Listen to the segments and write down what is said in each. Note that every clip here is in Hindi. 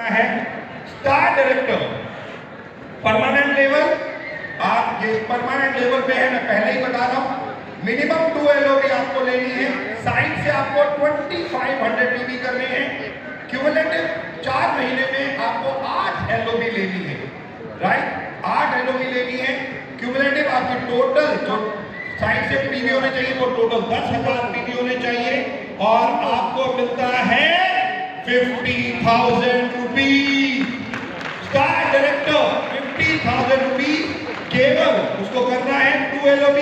करना है स्टार डायरेक्टर परमानेंट लेवल। आप ये परमानेंट लेवल पे है, मैं पहले ही बता रहा हूं, मिनिमम 2 LOB आपको लेनी है। साइड से आपको 2500 PV करने हैं। क्यूमुलेटिव 4 महीने में आपको 8 LOB लेनी है, राइट, 8 LOB लेनी है। क्यूमुलेटिव आपकी टोटल जो साइड से PV होने चाहिए वो टोटल 10,000 PV होने चाहिए और आपको मिलता है 50,000 रुपीज। स्टार डायरेक्टर 50,000 रुपीज केवल उसको करना है 2 LOB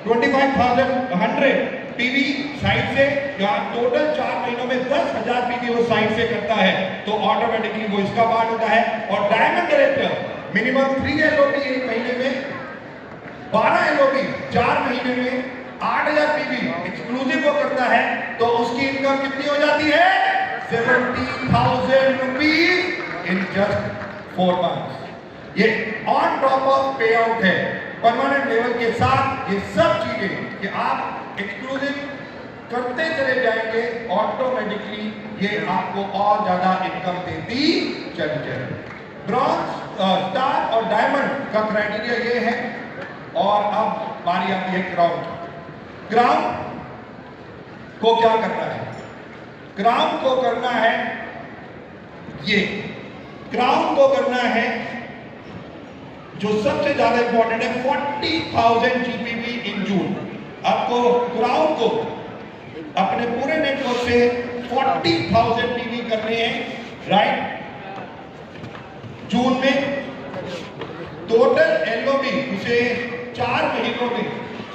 25,100 PV साइड से, या टोटल 4 महीनों में 10,000 PV वो साइड से करता है तो ऑटोमेटिकली वो इसका पार्ट होता है। और डायमंड डायरेक्टर मिनिमम 3 LOB 1 महीने में, 12 LOB 4 महीने में, 8,000 PV एक्सक्लूसिव वो करता है तो उसकी इनकम कितनी हो जाती है 70,000 रुपीज इन जस्ट 4 months। ये ऑन टॉप ऑफ पे आउट है परमानेंट लेवल के साथ। ये सब चीजें कि आप एक्सक्लूसिव करते चले जाएंगे ऑटोमेटिकली ये आपको और ज्यादा इनकम देती चली जाएगी। ब्रॉन्ज, स्टार और डायमंड का क्राइटेरिया ये है। और अब बारी आती है क्राउन। क्राउन को क्या करना है? क्राउन को करना है ये, क्राउन को करना है जो सबसे ज्यादा इंपॉर्टेंट है 40,000 GPV इन जून। आपको क्राउन को अपने पूरे नेटवर्क से 40,000 PV करने हैं, राइट, जून में। टोटल LOB उसे 4 महीनों में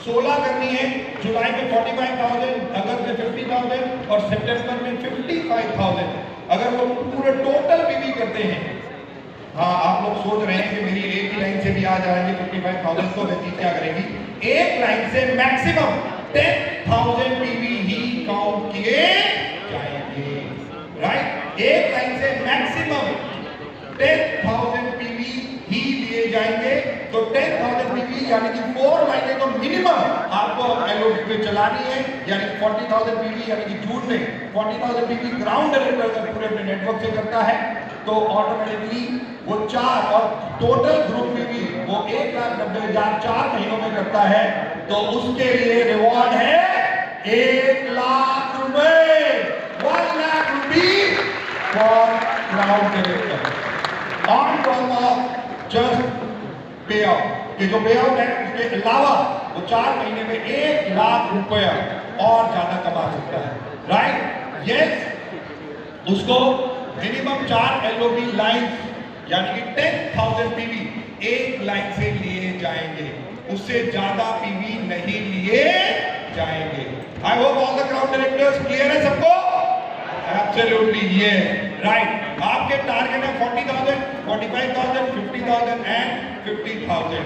16 करनी है। जुलाई में 45,000, अगस्त में 50,000 और सितंबर में 55,000। अगर वो पूरे टोटल PV करते हैं, हाँ आप लोग सोच रहे हैं कि मेरी एक ही लाइन से भी आ जाएंगे 55,000 तो व्यक्ति क्या करेगी? एक लाइन से मैक्सिमम 10,000 PV ही काउंट किए जाएंगे, राइट। एक लाइन से मैक्सिमम 10,000 PV ही लिए जाएंगे। तो 10,000 PV यानी कि 4 लाइनें तो मिनिमम आपको LOB पे चलानी है, यानी 40,000 PV यानी कि जून में 40,000 PV ग्राउंड डायरेक्टर पूरे अपने नेटवर्क से करता है तो ऑटोमेटिकली वो 4 और टोटल ग्रुप में भी वो 1,90,000 4 महीनों में करता है तो उसके लिए रिवॉर्ड है 1 लाख रुपए, 1 lakh rupees for ground director on top of just पे आउट। ये जो पे आउट है उसके अलावा वो 4 महीने में 1 लाख रुपया और ज्यादा कमा सकता है, राइट। यस, उसको मिनिमम 4 LOB लाइन यानी कि 10,000 PV एक लाइन से लिए जाएंगे, उससे ज्यादा PV नहीं लिए जाएंगे। I hope all the crowd directors clear है सबको? एब्सोल्युटली ये राइट। आपके टारगेट है 40,000, 45,000, 50,000 एंड 50,000।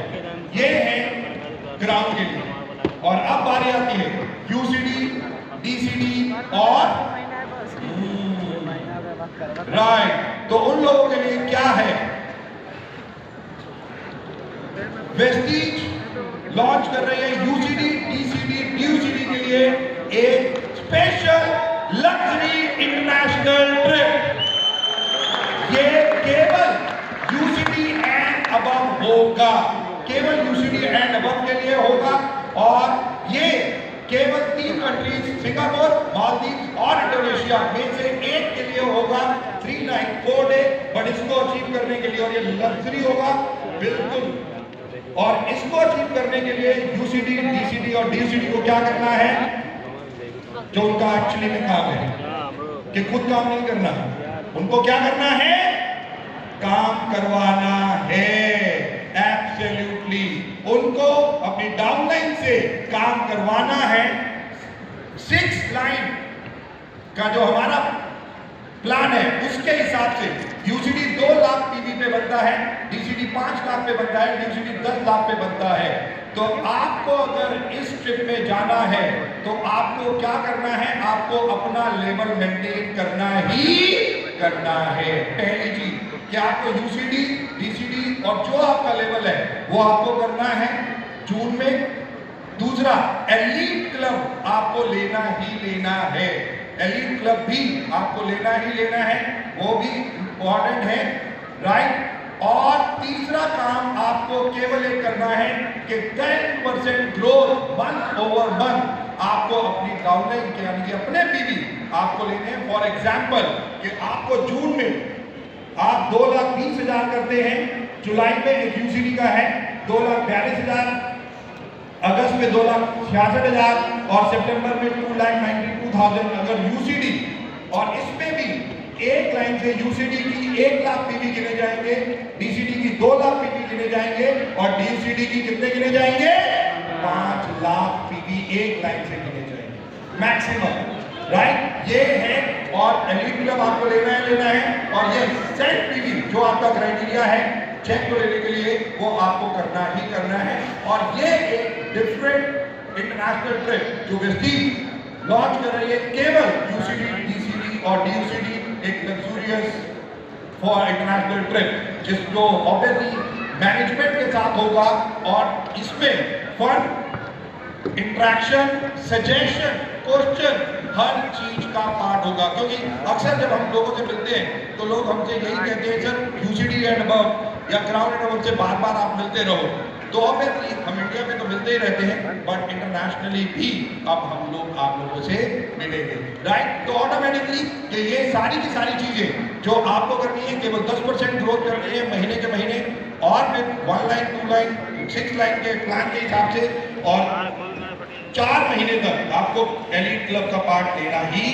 ये है ग्राउंड के लिए। और अब बारी आती है UCD, DCD और राइट। तो उन लोगों के लिए क्या है? वेस्टीज लॉन्च कर रही है UCD, DCD, DUCD के लिए एक स्पेशल लग्जरी इंटरनेशनल ट्रिप। ये केवल UCD एंड अबव होगा, केवल UCD एंड अबव के लिए होगा। और ये केवल 3 कंट्रीज सिंगापुर, मालदीव और इंडोनेशिया में से एक के लिए होगा। 3 नाइट 4 डे, बट इसको अचीव करने के लिए, और ये लग्जरी होगा बिल्कुल, और इसको अचीव करने के लिए UCD, DCD और DUCD को क्या करना है जो उनका एक्चुअली में काम है कि खुद काम नहीं करना, उनको क्या करना है? काम करवाना है। एब्सोल्युटली उनको अपनी डाउनलाइन से काम करवाना है। 6 लाइन का जो हमारा प्लान है उसके हिसाब से UCD 2 लाख PV पे बनता है, DCD 5 लाख पे बनता है, DUCD 10 लाख पे बनता है। तो आपको अगर इस ट्रिप में जाना है तो आपको क्या करना है? आपको अपना लेवल मेंटेन करना ही करना है। पहली चीज कि आपको UCD, DCD और जो आपका लेवल है वो आपको करना है जून में। दूसरा, एलीट क्लब आपको लेना ही लेना है। एलीट क्लब भी आपको लेना ही लेना है, वो भी इंपॉर्टेंट है, राइट। और तीसरा काम आपको केवल एक करना है कि 10% ग्रोथ मंथ ओवर मंथ आपको अपनी डाउनलाइन के यानी कि अपने पीवी आपको लेने हैं। फॉर एग्जांपल कि आपको जून में आप 2,20,000 करते हैं, जुलाई में एक यूसीडी का है 2,42,000, अगस्त में 2,66,000 और सितंबर में 2,92,000 अगर यूसीडी, और इसमें भी एक लाइन से यूसीडी की 1 लाख पीवी गिने जाएंगे, डीसीडी की 2 लाख पीवी गिने जाएंगे और डीसीडी की कितने गिने जाएंगे? 5 लाख पीवी एक लाइन से गिने जाएंगे मैक्सिमम, राइट। ये है, और एलीट क्लब आपको लेना है और ये सेट पीवी जो आपका क्राइटेरिया है चेक को लेने के लिए वो आपको करना ही करना है। और ये एक डिफरेंट इंटरनेशनल ट्रिप जो वेस्टीज लॉन्च कर रही है, केवल यूसीडी, डीसीडी और डीयूसीडी, एक लग्जूरियस फॉर इंटरनेशनल ट्रिप जिसको ऑब्वियसली मैनेजमेंट के साथ होगा और इसमें फन, इंटरेक्शन, सजेशन, क्वेश्चन हर चीज का पार्ट होगा। क्योंकि अक्सर जब हम लोगों से मिलते हैं तो लोग हमसे यही कहते हैं सर यूसीडी एंड अबव या क्राउन एंड अबव से बार बार आप मिलते रहो। तो ऑब्वियसली हम इंडिया में तो मिलते ही रहते हैं बट इंटरनेशनली भी अब हम लोग आप लोगों से मिलेंगे, राइट। तो ऑटोमेटिकली कि ये सारी की सारी चीजें जो आपको करनी है, केवल 10% ग्रोथ करनी है महीने के महीने, और फिर 1 लाइन 2 लाइन 6 लाइन के प्लान के हिसाब से, और 4 महीने तक आपको एलीट क्लब का पार्ट लेना ही